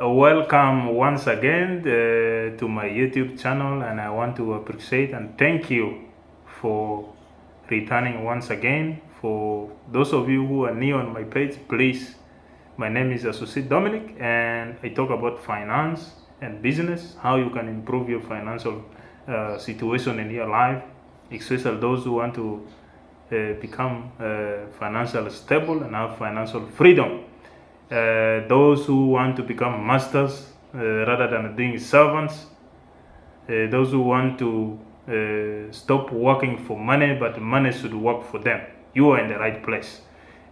Welcome once again to my YouTube channel, and I want to appreciate and thank you for returning once again. For those of you who are new on my page, please, my name is Associate Dominic, and I talk about finance and business, how you can improve your financial situation in your life, especially those who want to become financially stable and have financial freedom. Those who want to become masters rather than being servants, those who want to stop working for money, but money should work for them. You are in the right place.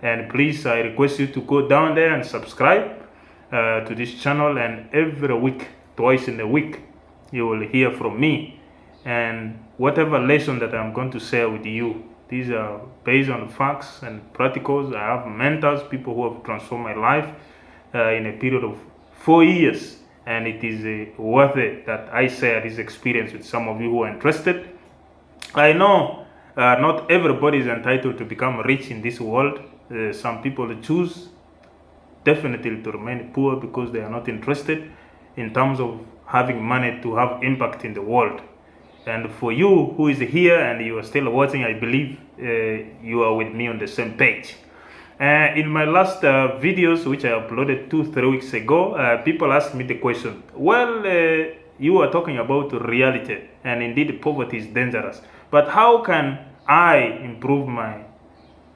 And please, I request you to go down there and subscribe to this channel. And every week, twice in a week, you will hear from me. And whatever lesson that I'm going to share with you, these are based on facts and practicals. I have mentors, people who have transformed my life in a period of 4 years. And it is worth it that I share this experience with some of you who are interested. I know not everybody is entitled to become rich in this world. Some people choose definitely to remain poor because they are not interested in terms of having money to have impact in the world. And for you who is here and you are still watching, I believe you are with me on the same page. In my last videos, which I uploaded 2-3 weeks ago, people asked me the question, well, you are talking about reality, and indeed poverty is dangerous. But how can I improve my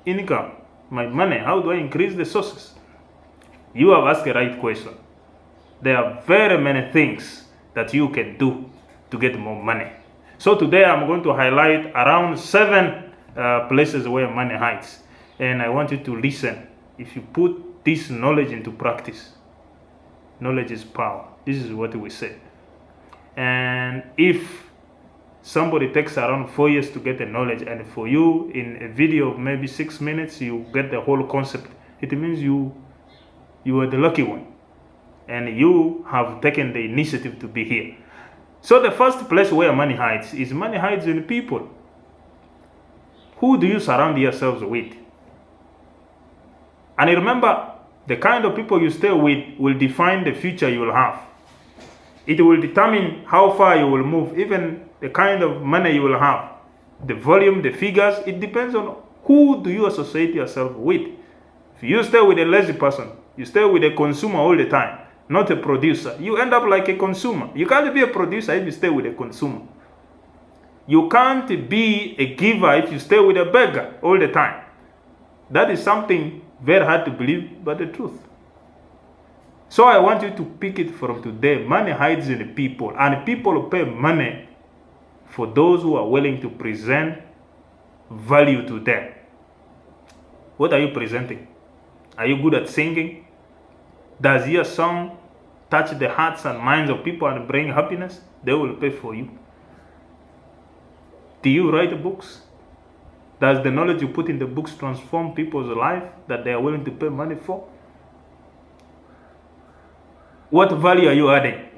income, my money? How do I increase the sources? You have asked the right question. There are very many things that you can do to get more money. So today I'm going to highlight around 7 places where money hides. And I want you to listen. If you put this knowledge into practice, knowledge is power. This is what we say. And if somebody takes around 4 years to get the knowledge, and for you in a video of maybe 6 minutes, you get the whole concept, it means you are the lucky one. And you have taken the initiative to be here. So the first place where money hides is money hides in people. Who do you surround yourselves with? And remember, the kind of people you stay with will define the future you will have. It will determine how far you will move, even the kind of money you will have. The volume, the figures, it depends on who do you associate yourself with. If you stay with a lazy person, you stay with a consumer all the time, not a producer, you end up like a consumer. You can't be a producer if you stay with a consumer. You can't be a giver if you stay with a beggar all the time. That is something very hard to believe, but the truth. So I want you to pick it from today. Money hides in the people, and people pay money for those who are willing to present value to them. What are you presenting? Are you good at singing? Does your song touch the hearts and minds of people and bring happiness? They will pay for you. Do you write books? Does the knowledge you put in the books transform people's life that they are willing to pay money for? What value are you adding?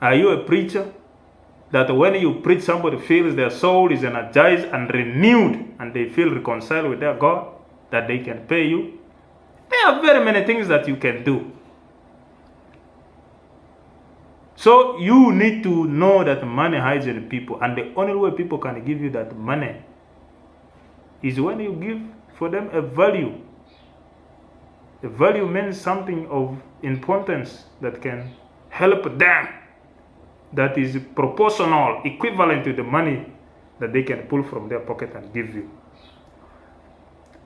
Are you a preacher that when you preach, somebody feels their soul is energized and renewed and they feel reconciled with their God, that they can pay you? There are very many things that you can do. So you need to know that money hides in people, and the only way people can give you that money is when you give for them a value. A value means something of importance that can help them, that is proportional, equivalent to the money that they can pull from their pocket and give you.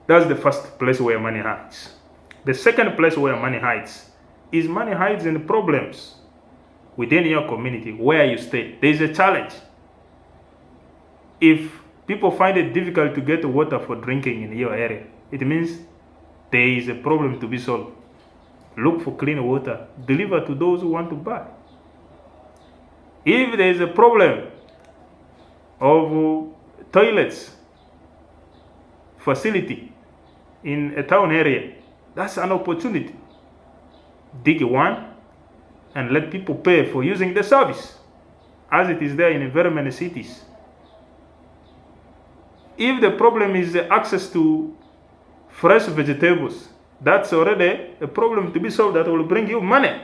That's the first place where money hides. The second place where money hides is money hides in problems within your community where you stay. There is a challenge. If people find it difficult to get water for drinking in your area, it means there is a problem to be solved. Look for clean water. Deliver to those who want to buy. If there is a problem of toilets facility in a town area, that's an opportunity. Dig one and let people pay for using the service, as it is there in very many cities. If the problem is access to fresh vegetables, That's already a problem to be solved that will bring you money.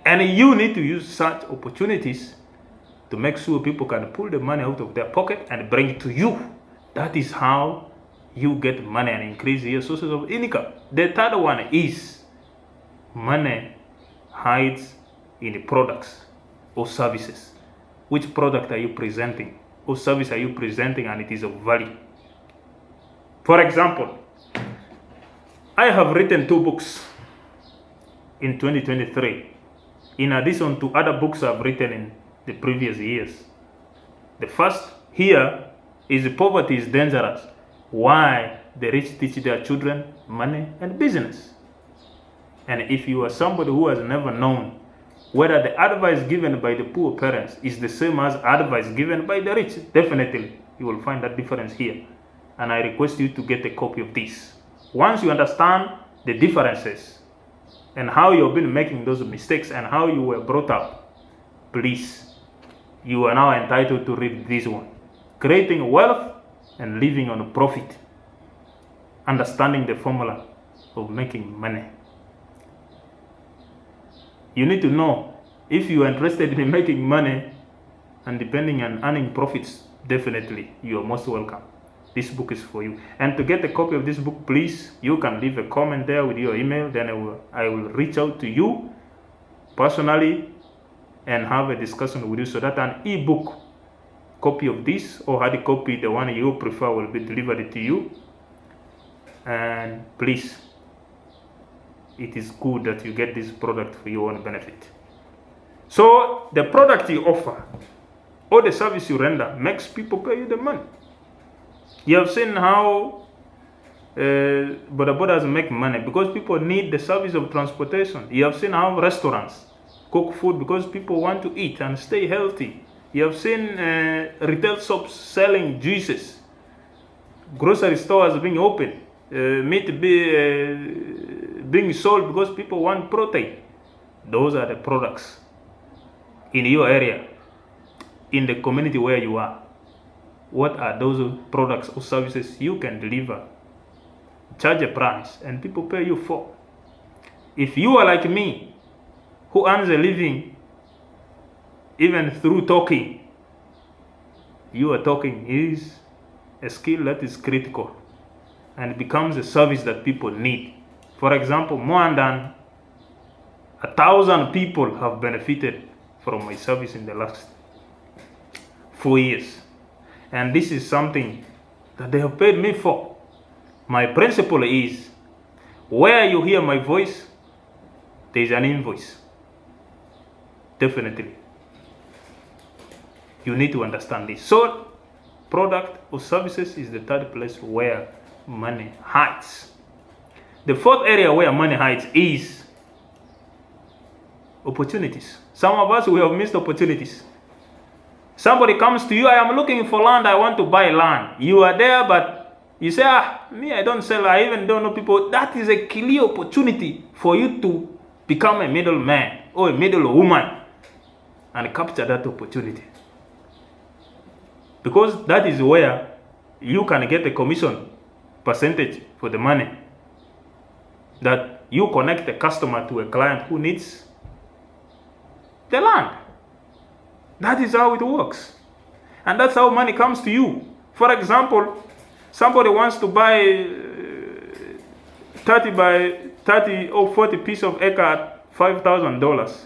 And you need to use such opportunities to make sure people can pull the money out of their pocket and bring it to you. That is how you get money and increase your sources of income. The third one is money hides in products or services. Which product are you presenting or service are you presenting and it is of value? For example, I have written 2 books in 2023, in addition to other books I've written in the previous years. The first here is Poverty is Dangerous, Why the Rich Teach Their Children Money and Business. And if you are somebody who has never known whether the advice given by the poor parents is the same as advice given by the rich, definitely you will find that difference here. And I request you to get a copy of this. Once you understand the differences and how you've been making those mistakes and how you were brought up, please, you are now entitled to read this one. Creating Wealth and Living on a Profit. Understanding the formula of making money. You need to know if you are interested in making money and depending on earning profits, definitely you are most welcome. This book is for you. And to get a copy of this book, please, you can leave a comment there with your email. Then I will reach out to you personally and have a discussion with you so that an ebook copy of this or hard copy, the one you prefer, will be delivered to you. And please, it is good that you get this product for your own benefit. So the product you offer or the service you render makes people pay you the money. You have seen how boda bodas make money because people need the service of transportation. You have seen how restaurants cook food because people want to eat and stay healthy. You have seen retail shops selling juices, grocery stores being open, meat being sold because people want protein. Those are the products in your area, in the community where you are. What are those products or services you can deliver? Charge a price and people pay you for. If you are like me, who earns a living even through talking, your talking is a skill that is critical and becomes a service that people need. For example, more than 1,000 people have benefited from my service in the last 4 years. And this is something that they have paid me for. My principle is, where you hear my voice, there is an invoice. Definitely. You need to understand this. So, product or services is the third place where money hides. The fourth area where money hides is opportunities. Some of us, we have missed opportunities. Somebody comes to you, I am looking for land, I want to buy land. You are there, but you say, me, I don't sell, I even don't know people. That is a clear opportunity for you to become a middleman or a middlewoman and capture that opportunity. Because that is where you can get a commission percentage for the money. That you connect the customer to a client who needs the land. That is how it works. And that's how money comes to you. For example, somebody wants to buy 30 by 30 or 40 piece of acre at $5,000.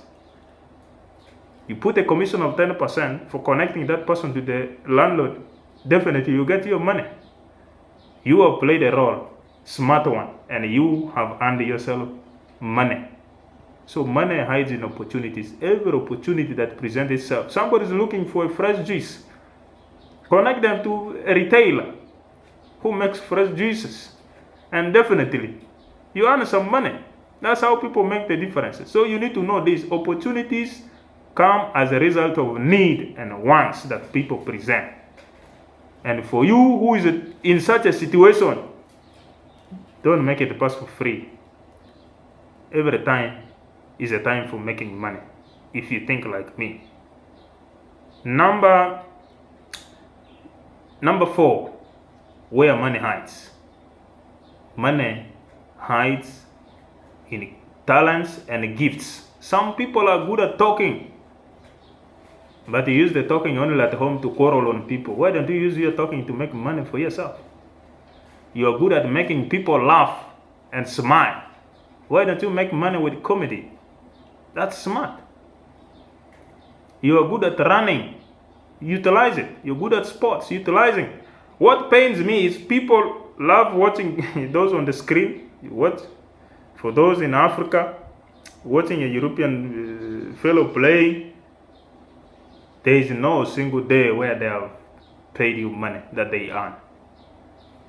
You put a commission of 10% for connecting that person to the landlord. Definitely you get your money. You have played a role, smart one, and you have earned yourself money. So money hides in opportunities. Every opportunity that presents itself. Somebody is looking for a fresh juice. Connect them to a retailer who makes fresh juices. And definitely, you earn some money. That's how people make the differences. So you need to know this. Opportunities come as a result of need and wants that people present. And for you who is in such a situation, don't make it pass for free. Every time is a time for making money, if you think like me. Number 4, where money hides. Money hides in talents and gifts. Some people are good at talking, but you use the talking only at home to quarrel on people. Why don't you use your talking to make money for yourself? You are good at making people laugh and smile. Why don't you make money with comedy? That's smart. You are good at running. Utilize it. You're good at sports. Utilizing. What pains me is people love watching those on the screen. What? For those in Africa, watching a European fellow play, there is no single day where they have paid you money that they earn.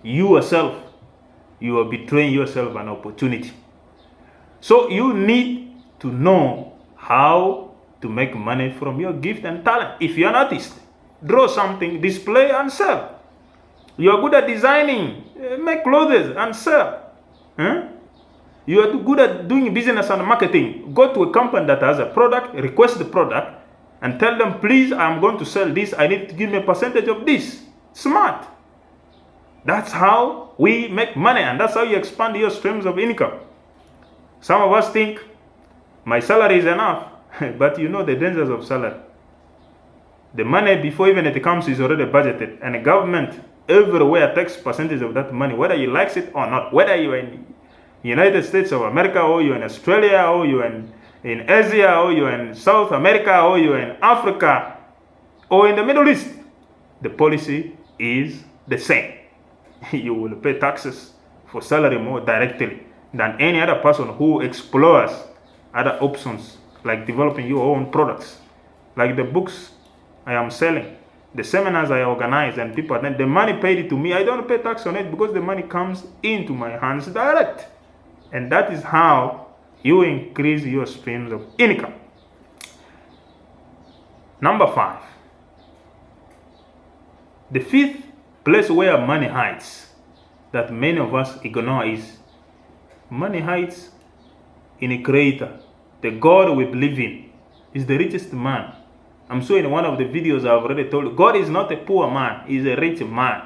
You yourself, you are betraying yourself an opportunity. So you need to know how to make money from your gift and talent. If you're an artist, draw something, display and sell. You are good at designing, make clothes and sell. You are good at doing business and marketing. Go to a company that has a product, request the product, and tell them, please, I'm going to sell this. I need to give me a percentage of this. Smart. That's how we make money, and that's how you expand your streams of income. Some of us think my salary is enough, but you know the dangers of salary. The money before even it comes is already budgeted, and the government everywhere takes percentage of that money, whether you like it or not. Whether you're in United States of America, or you're in Australia, or you're in Asia, or you're in South America, or you're in Africa, or in the Middle East, the policy is the same. You will pay taxes for salary more directly than any other person who explores other options, like developing your own products, like the books I am selling, the seminars I organize, and people attend. The money paid to me, I don't pay tax on it because the money comes into my hands direct. And that is how you increase your streams of income. Number 5. The fifth place where money hides that many of us ignore is money hides in a creator. The God we believe in is the richest man. I'm sure in one of the videos I've already told you, God is not a poor man, he's a rich man.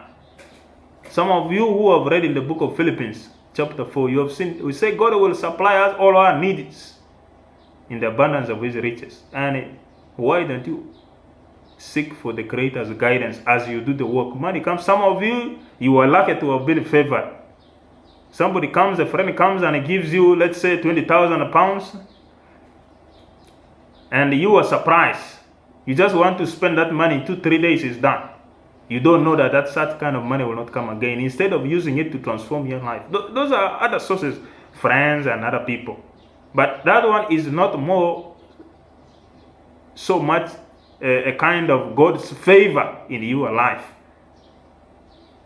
Some of you who have read in the book of Philippians, chapter 4, you have seen, we say God will supply us all our needs in the abundance of his riches. And why don't you seek for the Creator's guidance as you do the work? Money comes. Some of you, you are lucky to have been favored. Somebody comes, a friend comes and gives you, let's say, 20,000 pounds, and you are surprised. You just want to spend that money in 2-3 days, it's done. You don't know that such kind of money will not come again. Instead of using it to transform your life, those are other sources, friends and other people. But that one is not more so much a kind of God's favor in your life.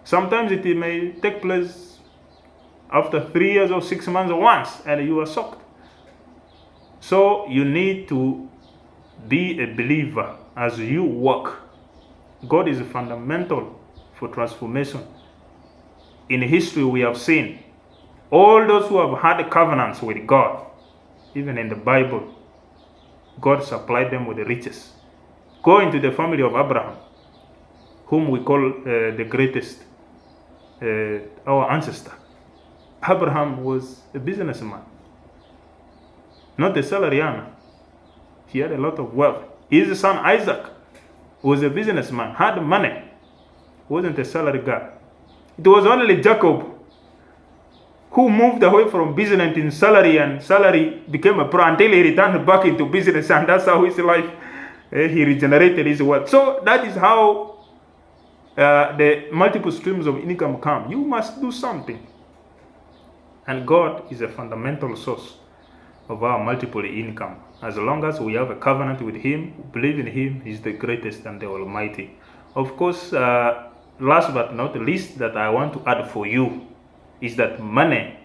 Sometimes it may take place after 3 years or 6 months or once, and you are shocked. So you need to be a believer as you work. God is fundamental for transformation. In history, we have seen all those who have had covenants with God, even in the Bible, God supplied them with the riches. Go into the family of Abraham, whom we call the greatest, our ancestor. Abraham was a businessman, not a salary earner. He had a lot of wealth. His son Isaac was a businessman, had money, wasn't a salary guy. It was only Jacob who moved away from business in salary, and salary became a pro until he returned back into business, and that's how his life, he regenerated his wealth. So that is how the multiple streams of income come. You must do something. And God is a fundamental source of our multiple income. As long as we have a covenant with him, believe in him, he's the greatest and the almighty. Of course, last but not least that I want to add for you is that money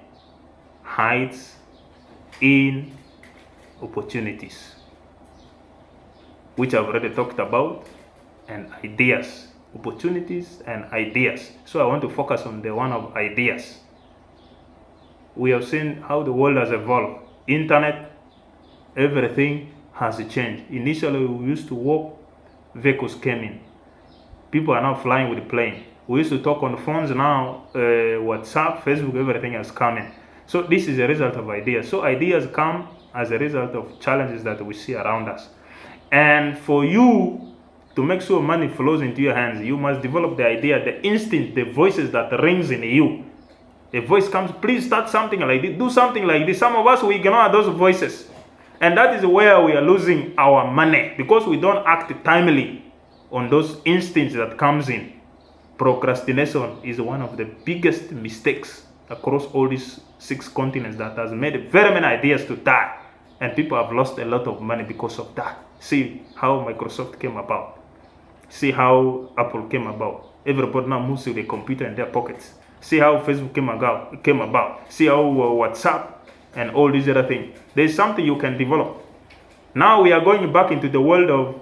hides in opportunities, which I've already talked about, and ideas. Opportunities and ideas. So I want to focus on the one of ideas. We have seen how the world has evolved. Internet, everything has changed. Initially, we used to walk, vehicles came in. People are now flying with the plane. We used to talk on phones, now WhatsApp, Facebook, everything has come in. So this is a result of ideas. So ideas come as a result of challenges that we see around us. And for you to make sure money flows into your hands, you must develop the idea, the instinct, the voices that rings in you. A voice comes, please start something like this, do something like this. Some of us, we ignore those voices. And that is where we are losing our money, because we don't act timely on those instincts that comes in. Procrastination is one of the biggest mistakes across all these 6 continents that has made very many ideas to die. And people have lost a lot of money because of that. See how Microsoft came about. See how Apple came about. Everybody now moves with a computer in their pockets. See how Facebook came about. See how WhatsApp and all these other things. There's something you can develop. Now we are going back into the world of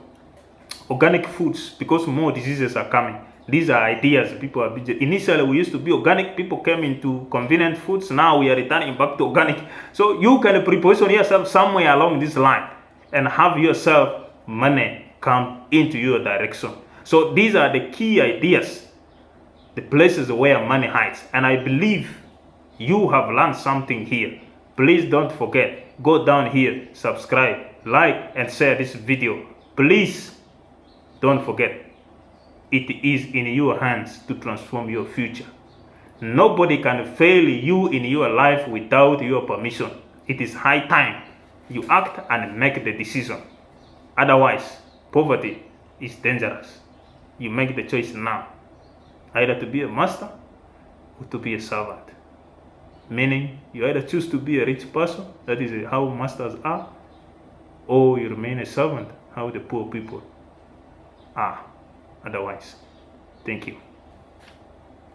organic foods because more diseases are coming. These are ideas people are. Initially, we used to be organic. People came into convenient foods. Now we are returning back to organic. So you can preposition yourself somewhere along this line and have yourself money come into your direction. So these are the key ideas, the places where money hides. And I believe you have learned something here. Please don't forget, go down here, subscribe, like, and share this video. Please don't forget, it is in your hands to transform your future. Nobody can fail you in your life without your permission. It is high time you act and make the decision. Otherwise, poverty is dangerous. You make the choice now, either to be a master or to be a servant. Meaning, you either choose to be a rich person, that is how masters are, or you remain a servant, how the poor people are otherwise. Thank you.